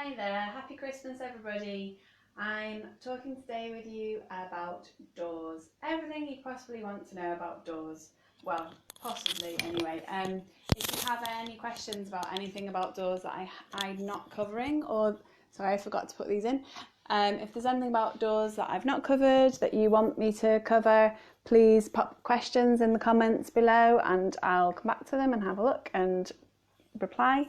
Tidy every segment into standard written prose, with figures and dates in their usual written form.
Hi there, happy Christmas everybody. I'm talking today with you about doors. Everything you possibly want to know about doors. Well, possibly anyway. If you have any questions about anything about doors that I'm not covering, or sorry, I forgot to put these in. If there's anything about doors that I've not covered that you want me to cover, please pop questions in the comments below and I'll come back to them and have a look and reply.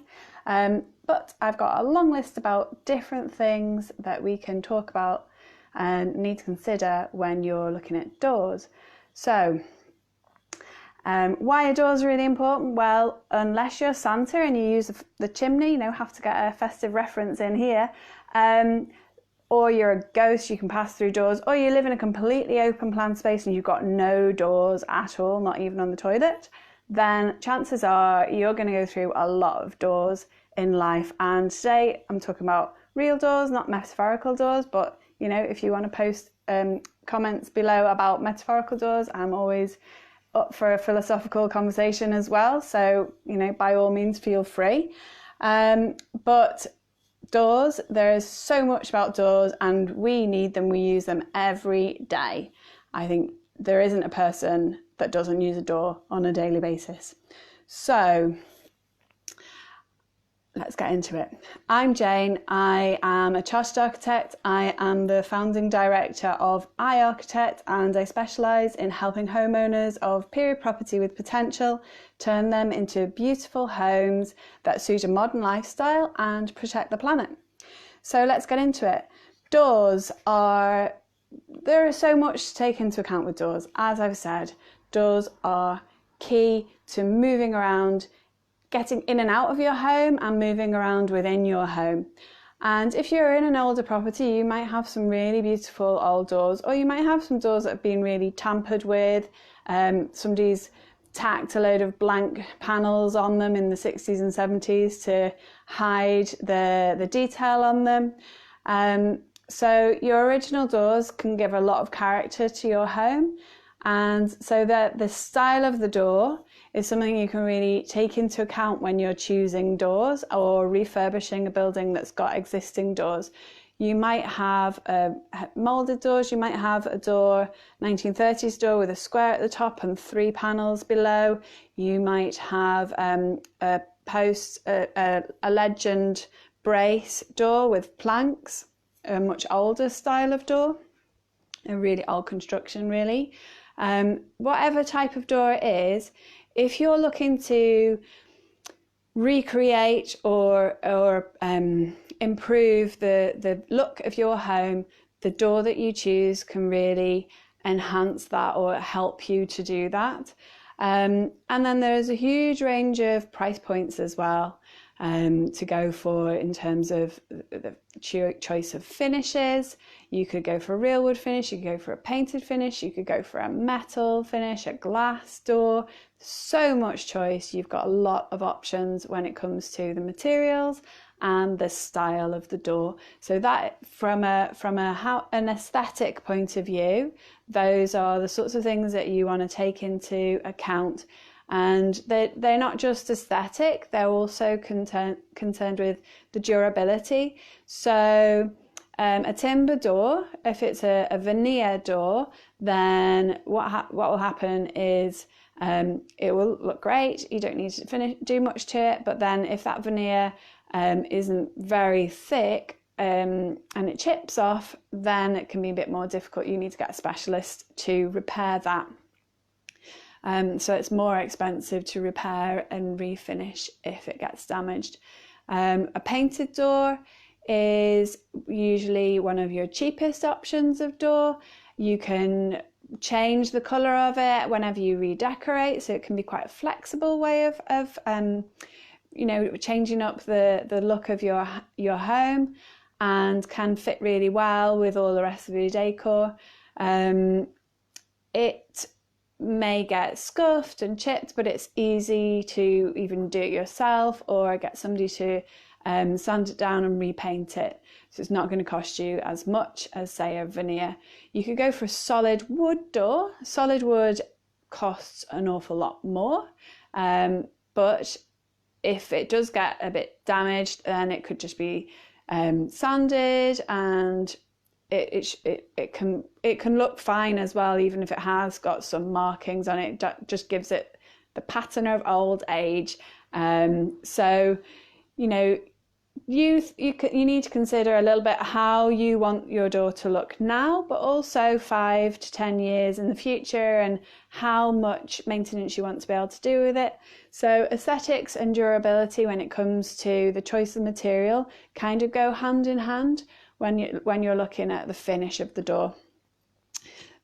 But I've got a long list about different things that we can talk about and need to consider when you're looking at doors. So, why are doors really important? Well, unless you're Santa and you use the chimney, have to get a festive reference in here, or you're a ghost, you can pass through doors, or you live in a completely open plan space and you've got no doors at all, not even on the toilet, then chances are you're going to go through a lot of doors in life. And today I'm talking about real doors, not metaphorical doors, but if you want to post comments below about metaphorical doors, I'm always up for a philosophical conversation as well. So, by all means, feel free. But doors, there is so much about doors and we need them, we use them every day. I think there isn't a person that doesn't use a door on a daily basis. So let's get into it. I'm Jane. I am a chartered architect. I am the founding director of iArchitect and I specialise in helping homeowners of period property with potential turn them into beautiful homes that suit a modern lifestyle and protect the planet. So let's get into it. There is so much to take into account with doors. As I've said, doors are key to moving around, getting in and out of your home and moving around within your home. And if you're in an older property, you might have some really beautiful old doors, or you might have some doors that have been really tampered with. Somebody's tacked a load of blank panels on them in the 60s and 70s to hide the detail on them. So your original doors can give a lot of character to your home. And so that the style of the door is something you can really take into account when you're choosing doors or refurbishing a building that's got existing doors. You might have moulded doors, you might have a 1930s door with a square at the top and 3 panels below. You might have a legend brace door with planks, a much older style of door, a really old construction really. Whatever type of door it is, if you're looking to recreate or improve the look of your home, the door that you choose can really enhance that or help you to do that. And then there's a huge range of price points as well to go for in terms of the choice of finishes. You could go for a real wood finish, you could go for a painted finish, you could go for a metal finish, a glass door. So much choice. You've got a lot of options when it comes to the materials and the style of the door. So that from an aesthetic point of view, those are the sorts of things that you want to take into account. And they're not just aesthetic, they're also concerned with the durability. So a timber door, if it's a veneer door, then what will happen is it will look great. You don't need to do much to it. But then if that veneer isn't very thick and it chips off, then it can be a bit more difficult. You need to get a specialist to repair that. So it's more expensive to repair and refinish if it gets damaged. A painted door is usually one of your cheapest options of door. You can change the colour of it whenever you redecorate, so it can be quite a flexible way of changing up the look of your home, and can fit really well with all the rest of your decor. It may get scuffed and chipped, but it's easy to even do it yourself or get somebody to sand it down and repaint it. So it's not going to cost you as much as, say, a veneer. You could go for a solid wood door. Solid wood costs an awful lot more, but if it does get a bit damaged, then it could just be sanded, and it can look fine as well, even if it has got some markings on it. That just gives it the pattern of old age. So, you know, you need to consider a little bit how you want your door to look now, but also 5 to 10 years in the future, and how much maintenance you want to be able to do with it. So aesthetics and durability when it comes to the choice of material kind of go hand in hand when you're looking at the finish of the door.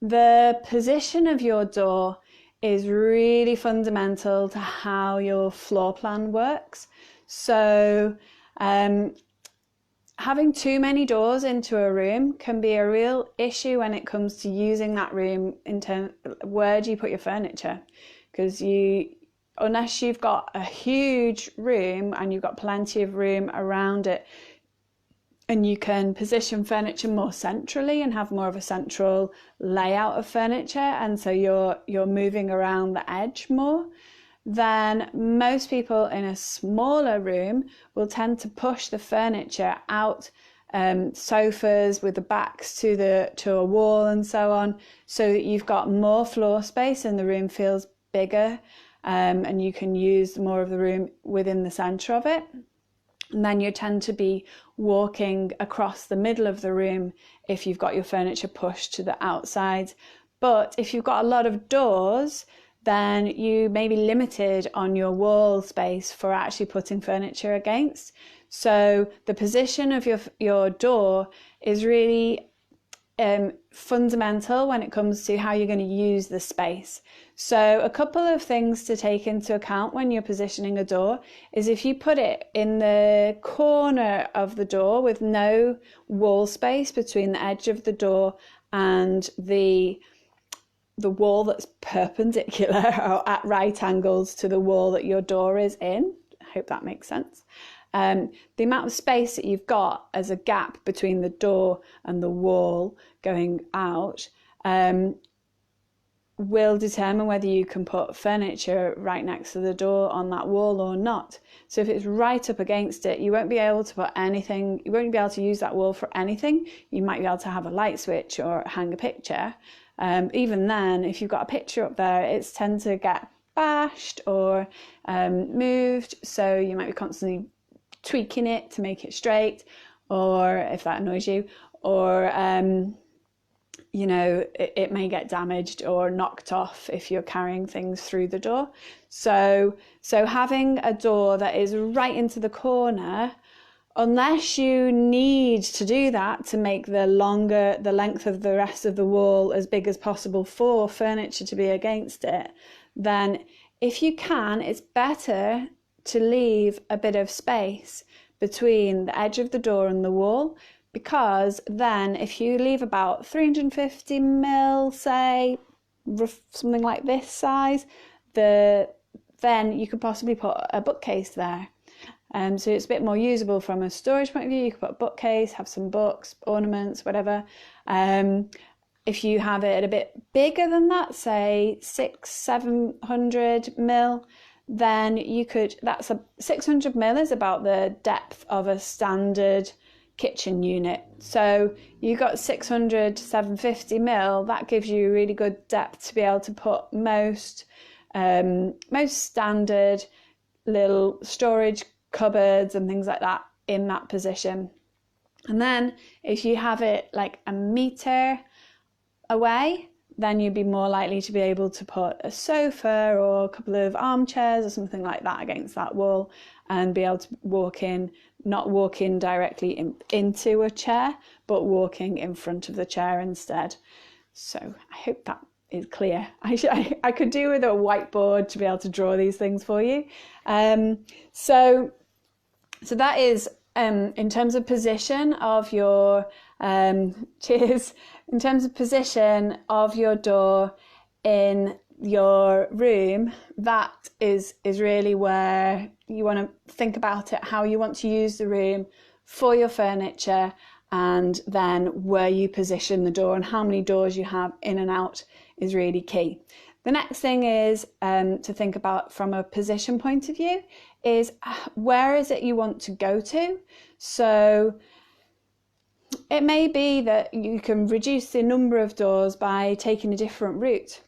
The position of your door is really fundamental to how your floor plan works. So having too many doors into a room can be a real issue when it comes to using that room in terms where do you put your furniture, because unless you've got a huge room and you've got plenty of room around it, and you can position furniture more centrally and have more of a central layout of furniture, and so you're moving around the edge more, then most people in a smaller room will tend to push the furniture out, sofas with the backs to a wall and so on, so that you've got more floor space and the room feels bigger, and you can use more of the room within the centre of it. And then you tend to be walking across the middle of the room if you've got your furniture pushed to the outside. But if you've got a lot of doors, then you may be limited on your wall space for actually putting furniture against. So the position of your door is really fundamental when it comes to how you're going to use the space. So a couple of things to take into account when you're positioning a door is if you put it in the corner of the door with no wall space between the edge of the door and the wall that's perpendicular or at right angles to the wall that your door is in. I hope that makes sense. The amount of space that you've got as a gap between the door and the wall going out will determine whether you can put furniture right next to the door on that wall or not. So if it's right up against it, you won't be able to put anything, you won't be able to use that wall for anything. You might be able to have a light switch or hang a picture. Even then, if you've got a picture up there, it's tend to get bashed or moved, so you might be constantly tweaking it to make it straight, or if that annoys you, or it may get damaged or knocked off if you're carrying things through the door. So having a door that is right into the corner, unless you need to do that to make the length of the rest of the wall as big as possible for furniture to be against it, then if you can, it's better to leave a bit of space between the edge of the door and the wall, because then if you leave about 350 mil, say, something like this size, then you could possibly put a bookcase there. So it's a bit more usable from a storage point of view. You could put a bookcase, have some books, ornaments, whatever. If you have it a bit bigger than that, say 600-700 mil, then you could, 600 mil is about the depth of a standard kitchen unit. So you got 600 to 750 mil, that gives you really good depth to be able to put most standard little storage cupboards and things like that in that position. And then if you have it like a meter away, then you'd be more likely to be able to put a sofa or a couple of armchairs or something like that against that wall and be able to walk in, not walk in directly into a chair, but walking in front of the chair instead. So I hope that is clear. I could do with a whiteboard to be able to draw these things for you. So that is in terms of position of your in terms of position of your door in your room, that is really where you want to think about it, how you want to use the room for your furniture, and then where you position the door and how many doors you have in and out is really key. The next thing is to think about from a position point of view is where is it you want to go to. So it may be that you can reduce the number of doors by taking a different route,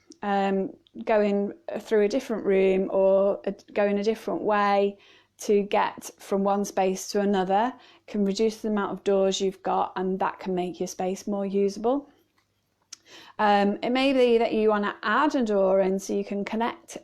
going through a different room or going a different way to get from one space to another, can reduce the amount of doors you've got, and that can make your space more usable. It may be that you want to add a door in so you can connect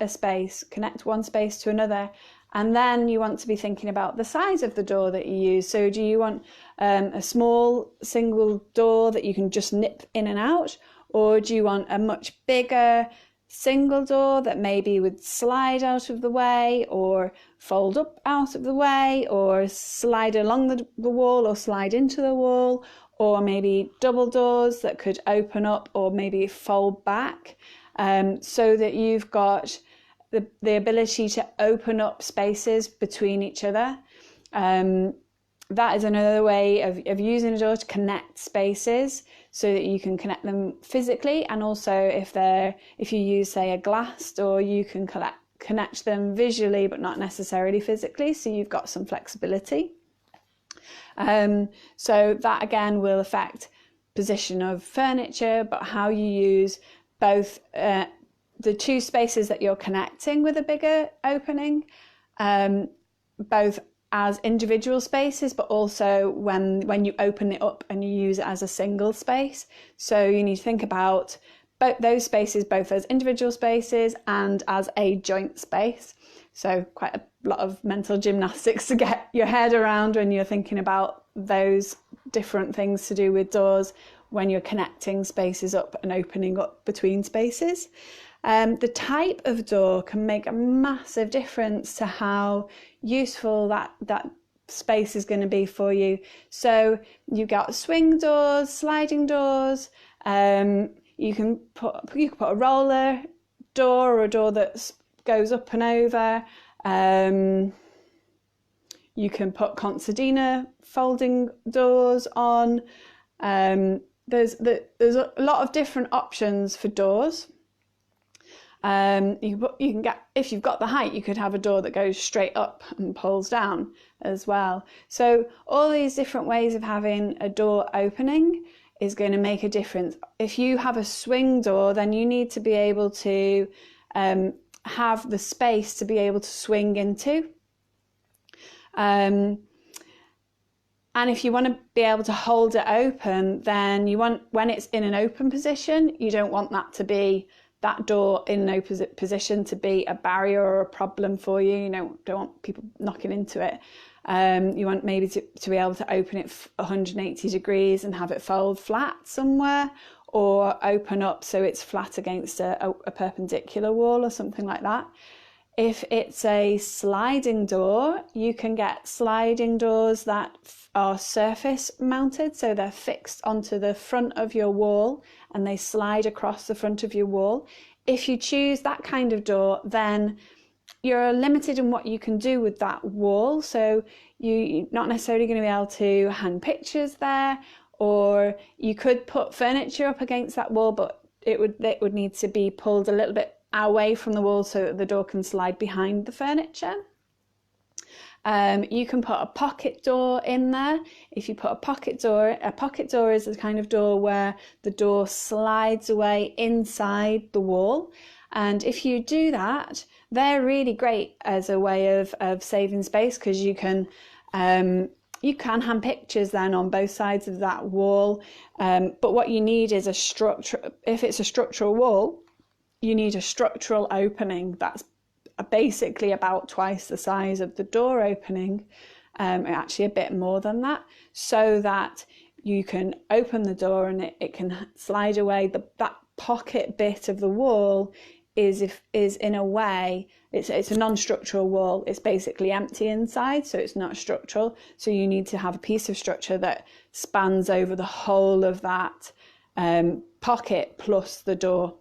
one space to another, and then you want to be thinking about the size of the door that you use. So do you want a small single door that you can just nip in and out, or do you want a much bigger single door that maybe would slide out of the way or fold up out of the way or slide along the wall or slide into the wall, or maybe double doors that could open up or maybe fold back, so that you've got the ability to open up spaces between each other. That is another way of using a door to connect spaces so that you can connect them physically, and also if you use, say, a glass door, you can connect them visually but not necessarily physically, so you've got some flexibility. So that again will affect position of furniture, but how you use both the two spaces that you're connecting with a bigger opening, both as individual spaces, but also when you open it up and you use it as a single space. So you need to think about both those spaces, both as individual spaces and as a joint space. So quite a lot of mental gymnastics to get your head around when you're thinking about those different things to do with doors when you're connecting spaces up and opening up between spaces. The type of door can make a massive difference to how useful that space is going to be for you. So you've got swing doors, sliding doors. You can put a roller door or a door that goes up and over. You can put concertina folding doors on. There's a lot of different options for doors. You can get, if you've got the height, you could have a door that goes straight up and pulls down as well. So all these different ways of having a door opening is going to make a difference. If you have a swing door, then you need to be able to have the space to be able to swing into. And if you want to be able to hold it open, then you want, when it's in an open position, you don't want that door in an open position to be a barrier or a problem for you. You don't want people knocking into it. You want maybe to be able to open it 180 degrees and have it fold flat somewhere, or open up so it's flat against a perpendicular wall or something like that. If it's a sliding door, you can get sliding doors that are surface mounted, so they're fixed onto the front of your wall and they slide across the front of your wall. If you choose that kind of door, then you're limited in what you can do with that wall. So you're not necessarily going to be able to hang pictures there, or you could put furniture up against that wall, but it would need to be pulled a little bit away from the wall so that the door can slide behind the furniture. You can put a pocket door in there. If you put a pocket door is the kind of door where the door slides away inside the wall. And if you do that, they're really great as a way of saving space, because you can hang pictures then on both sides of that wall. But what you need is a structure. If it's a structural wall, you need a structural opening that's basically about twice the size of the door opening, actually a bit more than that, so that you can open the door and it can slide away. That pocket bit of the wall is in a way, it's a non-structural wall. It's basically empty inside, so it's not structural. So you need to have a piece of structure that spans over the whole of that pocket plus the door.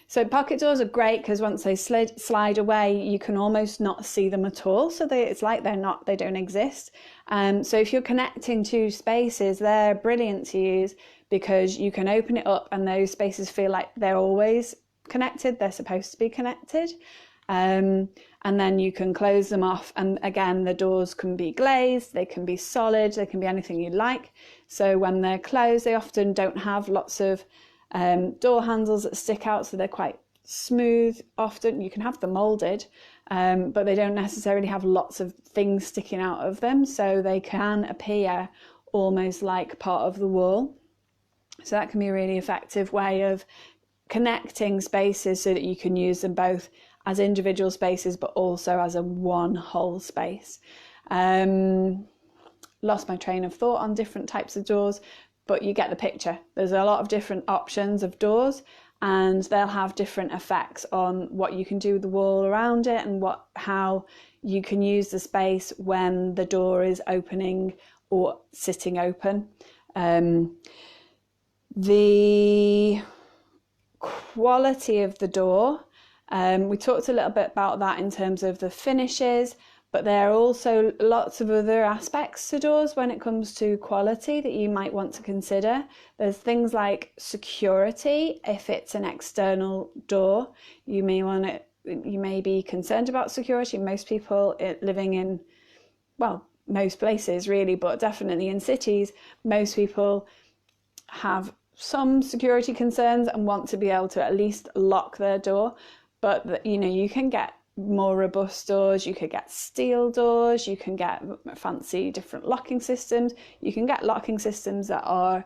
So pocket doors are great because once they slide away, you can almost not see them at all. So it's like they don't exist. So if you're connecting two spaces, they're brilliant to use because you can open it up and those spaces feel like they're always connected. They're supposed to be connected. And and then you can close them off. And again, the doors can be glazed, they can be solid, they can be anything you like. So when they're closed, they often don't have lots of door handles that stick out, so they're quite smooth. Often you can have them molded, but they don't necessarily have lots of things sticking out of them, so they can appear almost like part of the wall. So that can be a really effective way of connecting spaces so that you can use them both as individual spaces but also as a one whole space. Lost my train of thought on different types of doors, but you get the picture. There's a lot of different options of doors, and they'll have different effects on what you can do with the wall around it and how you can use the space when the door is opening or sitting open. The quality of the door, we talked a little bit about that in terms of the finishes, but there are also lots of other aspects to doors when it comes to quality that you might want to consider. There's things like security. If it's an external door, you may be concerned about security. Most people living in, well, most places really, but definitely in cities, most people have some security concerns and want to be able to at least lock their door. But you can get more robust doors, you could get steel doors, you can get fancy different locking systems, you can get locking systems that are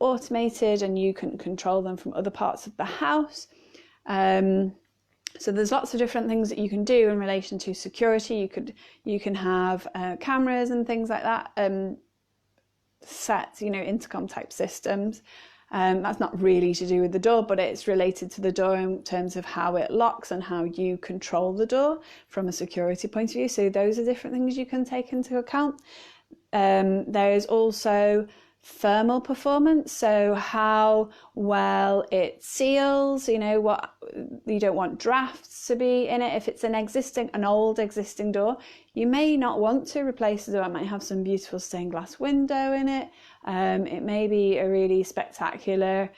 automated and you can control them from other parts of the house. So there's lots of different things that you can do in relation to security. You can have cameras and things like that, set, intercom type systems. That's not really to do with the door, but it's related to the door in terms of how it locks and how you control the door from a security point of view. So those are different things you can take into account. There is also thermal performance, so how well it seals, what you don't want drafts to be in it. If it's an old existing door, you may not want to replace the door. It might have some beautiful stained glass window in it. It may be a really spectacular,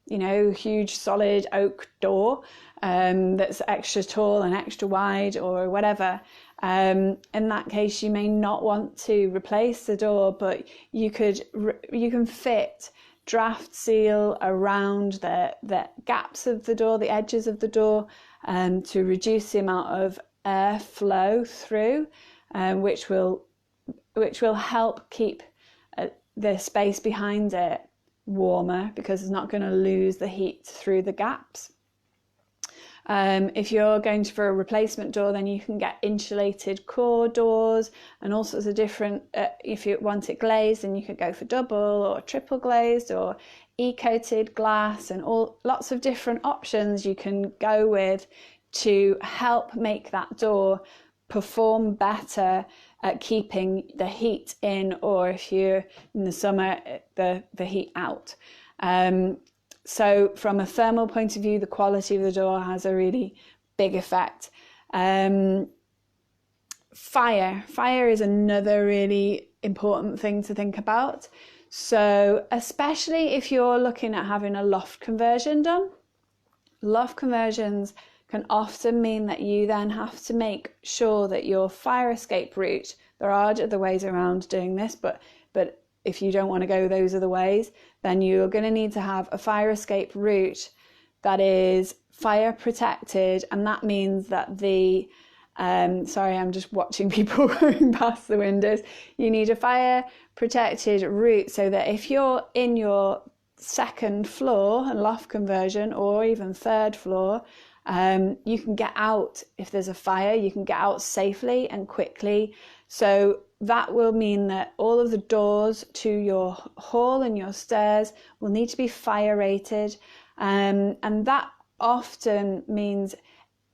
huge solid oak door that's extra tall and extra wide or whatever. In that case, you may not want to replace the door, but you can fit draft seal around the gaps of the door, the edges of the door, to reduce the amount of air flow through, which will help keep the space behind it warmer, because it's not going to lose the heat through the gaps. If you're going for a replacement door, then you can get insulated core doors and all sorts of different, if you want it glazed, then you could go for double or triple glazed or e-coated glass, and lots of different options you can go with to help make that door perform better at keeping the heat in, or if you're in the summer, the heat out. So from a thermal point of view, the quality of the door has a really big effect. Fire is another really important thing to think about. So especially if you're looking at having a loft conversion done, loft conversions can often mean that you then have to make sure that your fire escape route, there are other ways around doing this, but if you don't want to go those other ways, then you're going to need to have a fire escape route that is fire protected. And that means that sorry, I'm just watching people going past the windows. You need a fire protected route so that if you're in your second floor and loft conversion, or even third floor, you can get out. If there's a fire, you can get out safely and quickly. So that will mean that all of the doors to your hall and your stairs will need to be fire rated. And that often means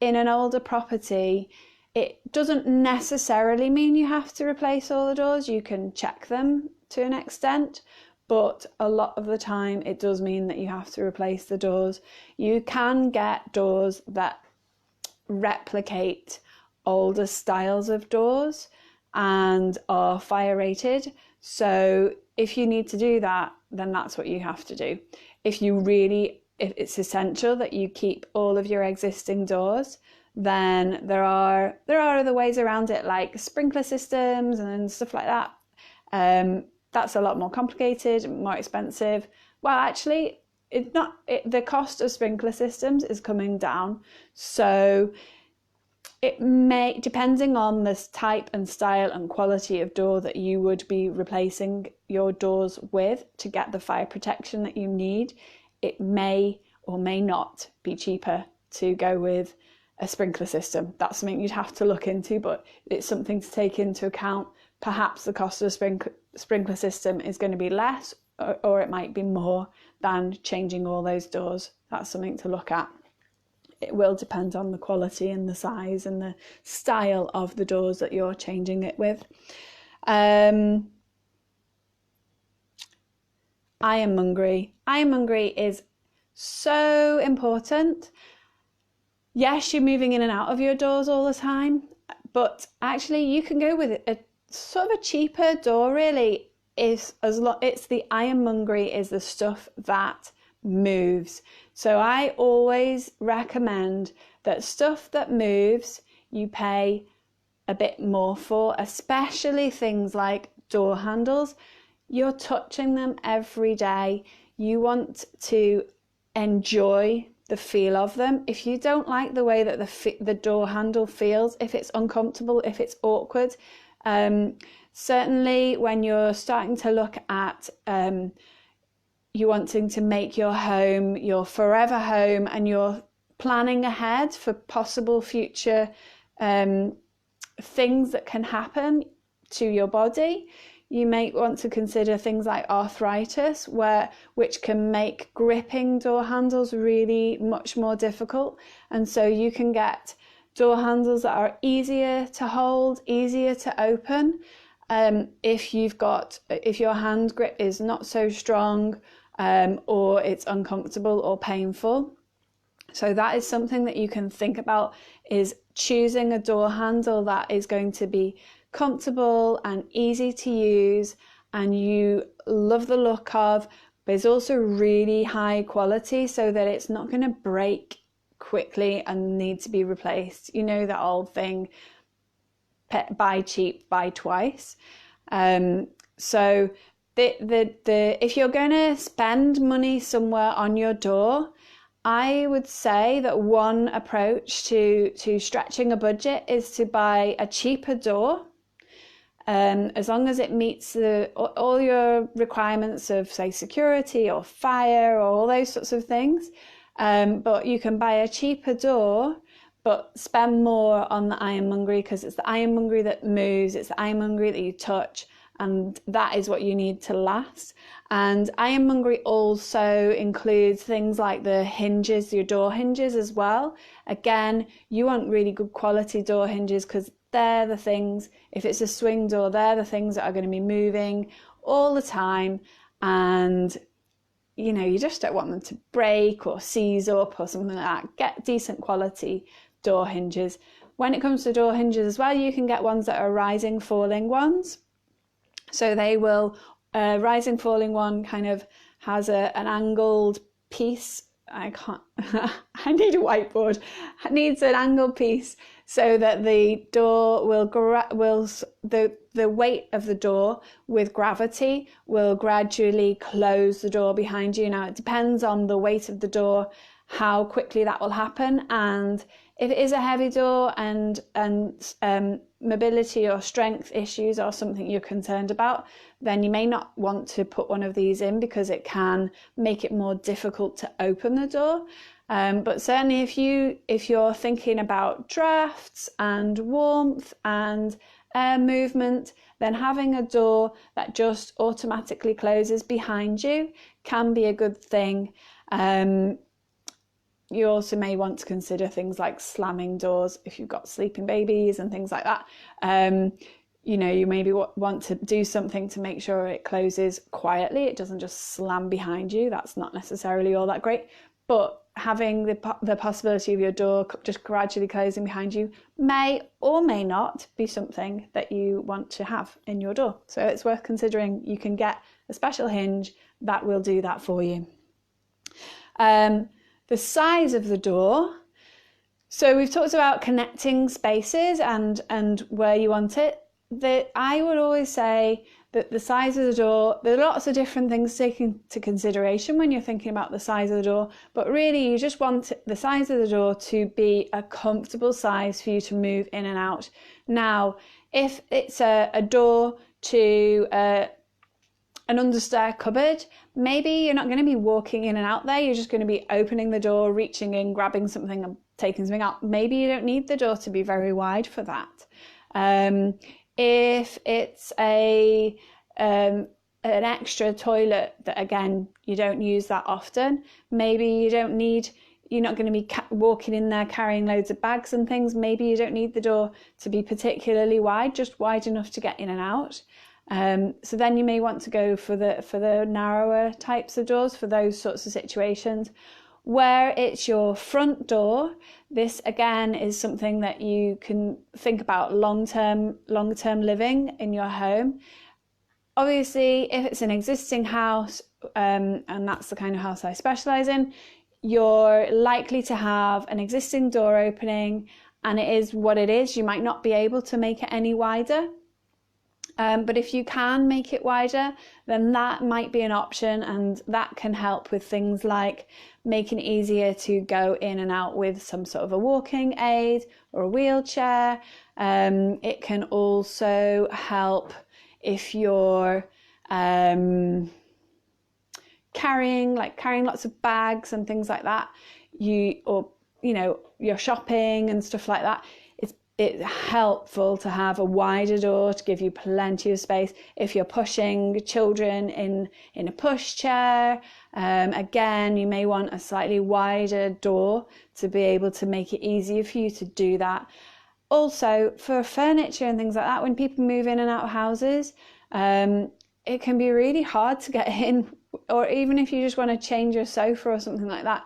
in an older property, it doesn't necessarily mean you have to replace all the doors. You can check them to an extent, but a lot of the time it does mean that you have to replace the doors. You can get doors that replicate older styles of doors and are fire rated. So if you need to do that, then that's what you have to do. If it's essential that you keep all of your existing doors, then there are other ways around it, like sprinkler systems and stuff like that. That's a lot more complicated, more expensive. Well, actually, the cost of sprinkler systems is coming down. So it may, depending on the type and style and quality of door that you would be replacing your doors with to get the fire protection that you need, it may or may not be cheaper to go with a sprinkler system. That's something you'd have to look into, but it's something to take into account. Perhaps the cost of a sprinkler system is going to be less, or it might be more than changing all those doors. That's something to look at. It will depend on the quality and the size and the style of the doors that you're changing it with. Ironmongery. Ironmongery is so important. Yes, you're moving in and out of your doors all the time, but actually you can go with a sort of a cheaper door, really. It's the ironmongery is the stuff that moves. So I always recommend that stuff that moves, you pay a bit more for, especially things like door handles. You're touching them every day. You want to enjoy the feel of them. If you don't like the way that the door handle feels, if it's uncomfortable, if it's awkward, certainly when you're starting to look at you wanting to make your home your forever home and you're planning ahead for possible future things that can happen to your body, you may want to consider things like arthritis, which can make gripping door handles really much more difficult. And so you can get door handles that are easier to hold, easier to open, if your hand grip is not so strong, or it's uncomfortable or painful. So that is something that you can think about, is choosing a door handle that is going to be comfortable and easy to use and you love the look of, but it's also really high quality so that it's not going to break quickly and need to be replaced. You know, that old thing, buy cheap, buy twice. So if you're going to spend money somewhere on your door, I would say that one approach to stretching a budget is to buy a cheaper door, as long as it meets all your requirements of, say, security or fire or all those sorts of things. But you can buy a cheaper door, but spend more on the ironmongery, because it's the ironmongery that moves, it's the ironmongery that you touch, and that is what you need to last. And ironmongery also includes things like the hinges, your door hinges as well. Again, you want really good quality door hinges, because they're the things, if it's a swing door, they're the things that are going to be moving all the time. And you know, you just don't want them to break or seize up or something like that. Get decent quality door hinges. When it comes to door hinges as well, you can get ones that are rising, falling ones. So they will, rising, falling one kind of has an angled piece. I need a whiteboard. It needs an angled piece so that the door the weight of the door with gravity will gradually close the door behind you. Now, it depends on the weight of the door, how quickly that will happen. And if it is a heavy door and mobility or strength issues are something you're concerned about, then you may not want to put one of these in, because it can make it more difficult to open the door. But certainly if you're thinking about drafts and warmth and air movement, then having a door that just automatically closes behind you can be a good thing. You also may want to consider things like slamming doors if you've got sleeping babies and things like that. You know, you maybe want to do something to make sure it closes quietly. It doesn't just slam behind you. That's not necessarily all that great. But having the possibility of your door just gradually closing behind you may or may not be something that you want to have in your door. So it's worth considering. You can get a special hinge that will do that for you. The size of the door. So we've talked about connecting spaces and where you want it. I would always say that the size of the door, there are lots of different things taken into consideration when you're thinking about the size of the door, but really you just want the size of the door to be a comfortable size for you to move in and out. Now, if it's a door to an understair cupboard, maybe you're not going to be walking in and out there, you're just going to be opening the door, reaching in, grabbing something and taking something out. Maybe you don't need the door to be very wide for that. If it's an extra toilet that, again, you don't use that often, maybe you're not going to be walking in there carrying loads of bags and things. Maybe you don't need the door to be particularly wide, just wide enough to get in and out. So then you may want to go for the narrower types of doors for those sorts of situations. Where it's your front door, this again is something that you can think about longer term living in your home. Obviously, if it's an existing house, and that's the kind of house I specialise in, you're likely to have an existing door opening, and it is what it is. You might not be able to make it any wider. But if you can make it wider, then that might be an option, and that can help with things like making it easier to go in and out with some sort of a walking aid or a wheelchair. It can also help if you're carrying lots of bags and things like that, you're shopping and stuff like that. It's helpful to have a wider door to give you plenty of space. If you're pushing children in a pushchair, again, you may want a slightly wider door to be able to make it easier for you to do that. Also, for furniture and things like that, when people move in and out of houses, it can be really hard to get in, or even if you just want to change your sofa or something like that,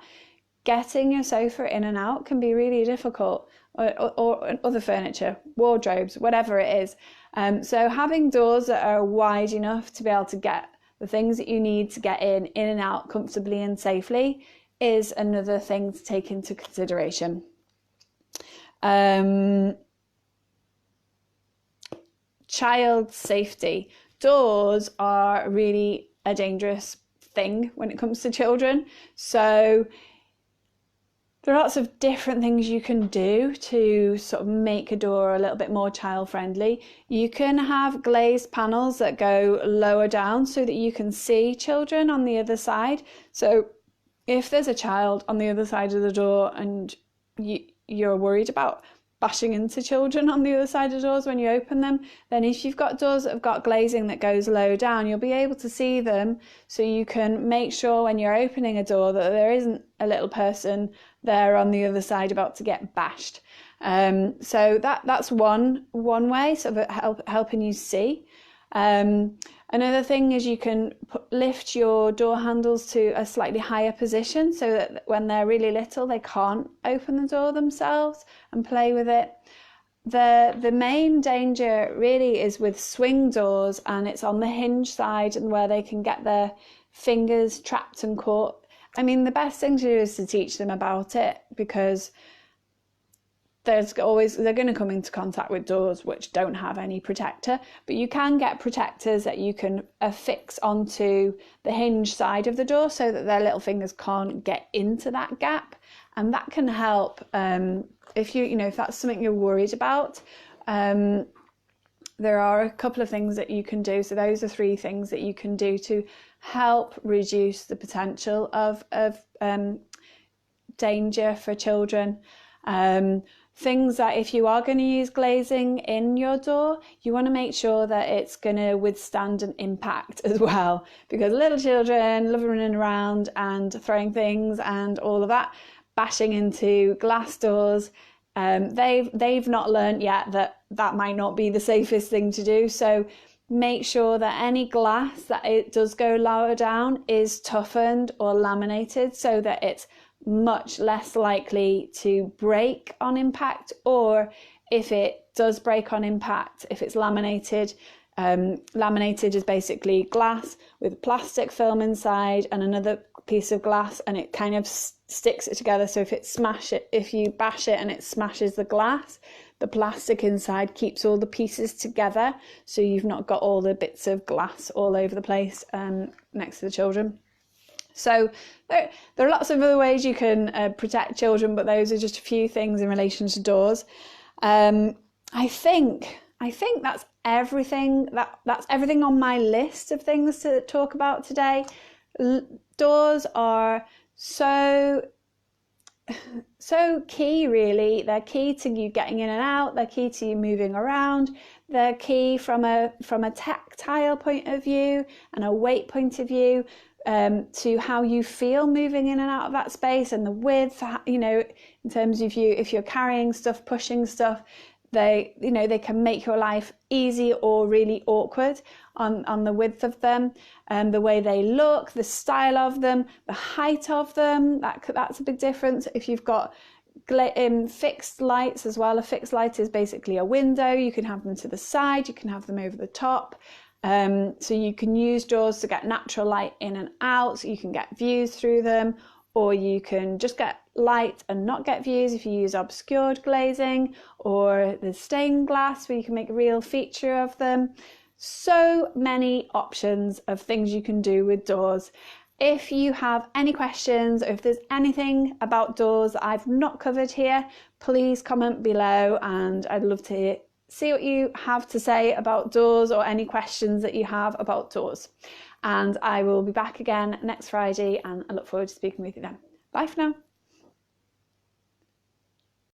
getting your sofa in and out can be really difficult. Or other furniture, wardrobes, whatever it is. So having doors that are wide enough to be able to get the things that you need to get in and out comfortably and safely is another thing to take into consideration. Child safety. Doors are really a dangerous thing when it comes to children. So there are lots of different things you can do to sort of make a door a little bit more child friendly. You can have glazed panels that go lower down so that you can see children on the other side. So if there's a child on the other side of the door and you're worried about bashing into children on the other side of doors when you open them, then if you've got doors that have got glazing that goes low down, you'll be able to see them, so you can make sure when you're opening a door that there isn't a little person there on the other side about to get bashed. So that's one way, sort of helping you see. Another thing is you can lift your door handles to a slightly higher position so that when they're really little, they can't open the door themselves and play with it. The main danger really is with swing doors, and it's on the hinge side and where they can get their fingers trapped and caught. I mean, the best thing to do is to teach them about it, because they're going to come into contact with doors which don't have any protector, but you can get protectors that you can affix onto the hinge side of the door so that their little fingers can't get into that gap, and that can help if that's something you're worried about. There are a couple of things that you can do. So those are 3 things that you can do to help reduce the potential of danger for children. Things that if you are going to use glazing in your door, you want to make sure that it's going to withstand an impact as well, because little children love running around and throwing things and all of that, bashing into glass doors. They've not learnt yet that might not be the safest thing to do. So make sure that any glass that it does go lower down is toughened or laminated so that it's much less likely to break on impact, or if it does break on impact, if it's laminated. Laminated is basically glass with plastic film inside and another piece of glass, and it kind of sticks it together. So if you bash it and it smashes the glass, the plastic inside keeps all the pieces together, so you've not got all the bits of glass all over the place next to the children. So there are lots of other ways you can protect children, but those are just a few things in relation to doors. I think that's everything. That's everything on my list of things to talk about today. Doors are so key, really. They're key to you getting in and out. They're key to you moving around. They're key from a tactile point of view and a weight point of view, to how you feel moving in and out of that space, and the width, you know, in terms of if you're carrying stuff, pushing stuff, they can make your life easy or really awkward on the width of them, and the way they look, the style of them, the height of them. That's a big difference. If you've got fixed lights as well, a fixed light is basically a window. You can have them to the side, you can have them over the top. So you can use doors to get natural light in and out, so you can get views through them, or you can just get light and not get views if you use obscured glazing, or the stained glass where you can make a real feature of them. So many options of things you can do with doors. If you have any questions, or if there's anything about doors that I've not covered here, please comment below, and I'd love to see what you have to say about doors, or any questions that you have about doors. And I will be back again next Friday, and I look forward to speaking with you then. Bye for now.